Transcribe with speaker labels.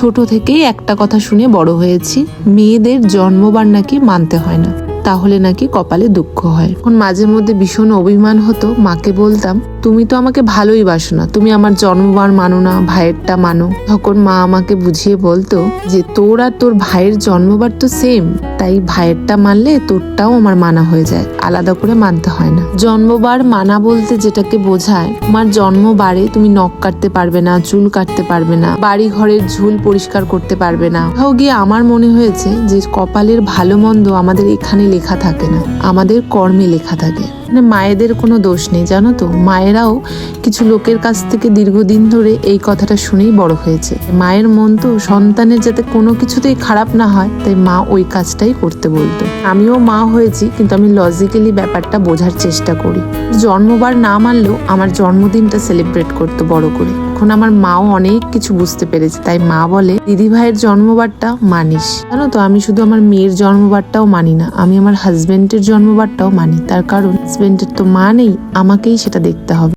Speaker 1: ছোট থেকেই একটা কথা শুনে বড় হয়েছি, মেয়েদের জন্মবার নাকি মানতে হয় না, তাহলে নাকি কপালে দুঃখ হয়। এখন মাঝে মধ্যে ভীষণ অভিমান হতো, মাকে বলতাম তুমি তো আমাকে ভালোই বাসো না, তুমি আমার জন্মবার মানো না, ভাইয়েরটা মানো। তখন মা আমাকে বুঝিয়ে বলতো যে তোর আর তোর ভাইয়ের জন্মবার তো সেম, তাই ভাইয়েরটা মানলে তোরটাও আমার মানা হয়ে যায়, আলাদা করে মানতে হয় না। জন্মবার মানা বলতে যেটাকে বোঝায়, তোমার জন্মবারে তুমি নখ কাটতে পারবে না, চুল কাটতে পারবে না, বাড়ি ঘরের ঝুল পরিষ্কার করতে পারবে না। কোথাও গিয়ে আমার মনে হয়েছে যে কপালের ভালো মন্দ আমাদের এখানে লেখা থাকে না, আমাদের কর্মে লেখা থাকে। মানে মায়েদের কোনো দোষ নেই, জানো তো, মায়েরাও কিছু লোকের কাছ থেকে দীর্ঘদিন ধরে এই কথাটা শুনেই বড় হয়েছে। মায়ের মন তো সন্তানের যাতে কোনো কিছুতেই খারাপ না হয়, তাই মা ওই কাজটাই করতে বলতো। আমিও মা হয়েছি, কিন্তু আমি লজিক্যালি ব্যাপারটা বোঝার চেষ্টা করি। জন্মবার না মানলেও আমার জন্মদিনটা সেলিব্রেট করতো বড় করে। এখন আমার মাও অনেক কিছু বুঝতে পেরেছে, তাই মা বলে দিদি ভাইয়ের জন্মবারটা মানিস। জানো তো, আমি শুধু আমার মেয়ের জন্মবারটাও মানি না, আমি আমার হাজবেন্ডের জন্মবারটাও মানি। তার কারণ হাজবেন্ডের তো মা নেই, আমাকেই সেটা দেখতে হবে।